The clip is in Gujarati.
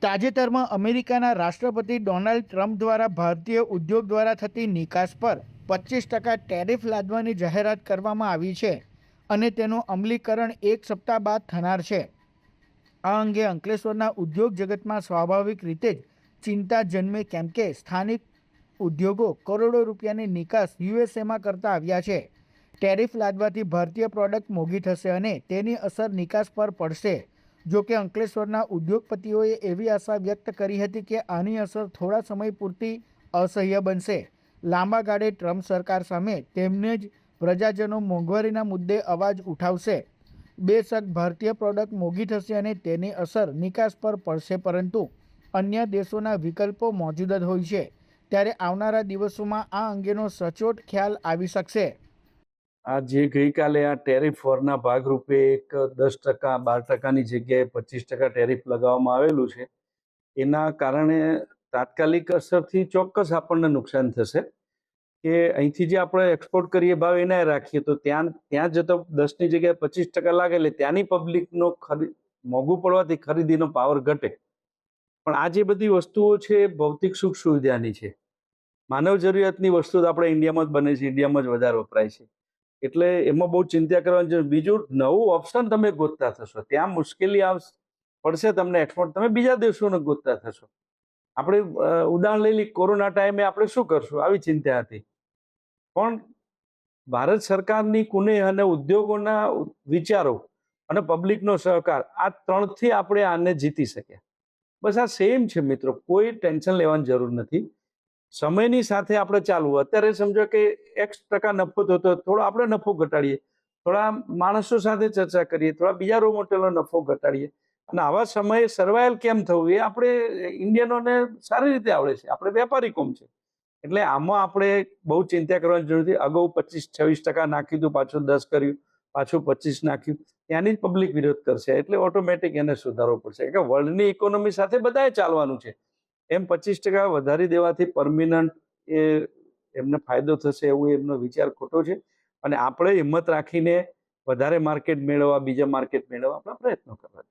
તાજેતરમાં અમેરિકાના રાષ્ટ્રપતિ ડોનાલ્ડ ટ્રમ્પ દ્વારા ભારતીય ઉદ્યોગ દ્વારા થતી નિકાસ પર 25% ટેરિફ લાદવાની જાહેરાત કરવામાં આવી છે અને તેનું અમલીકરણ એક સપ્તાહ બાદ થનાર છે. આ અંગે અંકલેશ્વરના ઉદ્યોગ જગતમાં સ્વાભાવિક રીતે જ ચિંતા જન્મે, કેમ કે સ્થાનિક ઉદ્યોગો કરોડો રૂપિયાની નિકાસ યુએસએમાં કરતા આવ્યા છે. ટેરિફ લાદવાથી ભારતીય પ્રોડક્ટ મોંઘી થશે અને તેની અસર નિકાસ પર પડશે. જો કે અંકલેશ્વરના ઉદ્યોગપતિઓએ એવી આશા વ્યક્ત કરી હતી કે આની અસર થોડા સમય પૂરતી અસહ્ય બનશે. લાંબા ગાળે ટ્રમ્પ સરકાર સામે તેમને જ પ્રજાજનો મોંઘવારીના મુદ્દે અવાજ ઉઠાવશે. બેશક ભારતીય પ્રોડક્ટ મોંઘી થશે અને તેની અસર નિકાસ પર પડશે, પરંતુ અન્ય દેશોના વિકલ્પો મોજૂદ જ હોય છે. ત્યારે આવનારા દિવસોમાં આ અંગેનો સચોટ ખ્યાલ આવી શકશે. આ જે ગઈકાલે આ ટેરિફ વોરના ભાગરૂપે એક 10%, 12%ની જગ્યાએ 25% ટેરિફ લગાવવામાં આવેલું છે, એના કારણે તાત્કાલિક અસરથી ચોક્કસ આપણને નુકસાન થશે કે અહીંથી જે આપણે એક્સપોર્ટ કરીએ ભાવ એના રાખીએ તો ત્યાં જતો 10ની જગ્યાએ 25% લાગે એટલે ત્યાંની પબ્લિકનો મોંઘું પડવાથી ખરીદીનો પાવર ઘટે. પણ આ જે બધી વસ્તુઓ છે એ ભૌતિક સુખ સુવિધાની છે. માનવ જરૂરિયાતની વસ્તુ તો આપણે ઇન્ડિયામાં જ બને છે, ઇન્ડિયામાં જ વધારે વપરાય છે. એટલે એમાં બહુ ચિંતા કરવાની જરૂર. બીજું નવું ઓપ્શન તમે ગોતતા થશો, ત્યાં મુશ્કેલી પડશે તમને એક્સપોર્ટ, તમે બીજા દેશોને ગોતતા થશો. આપણે ઉદાહરણ લઈ લઈએ, કોરોના ટાઈમે આપણે શું કરશું આવી ચિંતા હતી. પણ ભારત સરકારની કુનેહ અને ઉદ્યોગોના વિચારો અને પબ્લિકનો સહકાર, આ ત્રણથી આપણે આને જીતી શક્યા. બસ આ સેમ છે મિત્રો, કોઈ ટેન્શન લેવાની જરૂર નથી. સમયની સાથે આપણે ચાલવું. અત્યારે સમજો કે X% નફો થતો, થોડો આપણે નફો ઘટાડીએ, થોડા માણસો સાથે ચર્ચા કરીએ, થોડા બીજા રો મટીરિયલનો નફો ઘટાડીએ. અને આવા સમયે સર્વાઈવ કેમ થવું એ આપણે ઇન્ડિયનોને સારી રીતે આવડે છે. આપણે વેપારી કોમ છે, એટલે આમાં આપણે બહુ ચિંતા કરવાની જરૂર નથી. અગાઉ 25-26% નાખ્યું હતું, પાછું 10 કર્યું, પાછું 25 નાખ્યું, ત્યાંની જ પબ્લિક વિરોધ કરશે. એટલે ઓટોમેટિક એને સુધારવો પડશે કે વર્લ્ડની ઇકોનોમી સાથે બધાએ ચાલવાનું છે. એમ 25% વધારી દેવાથી પરમિનન્ટ એ એમને ફાયદો થશે એવું એમનો વિચાર ખોટો છે. અને આપણે હિંમત રાખીને વધારે માર્કેટ મેળવવા, બીજા માર્કેટ મેળવવા આપણા પ્રયત્નો કરવા.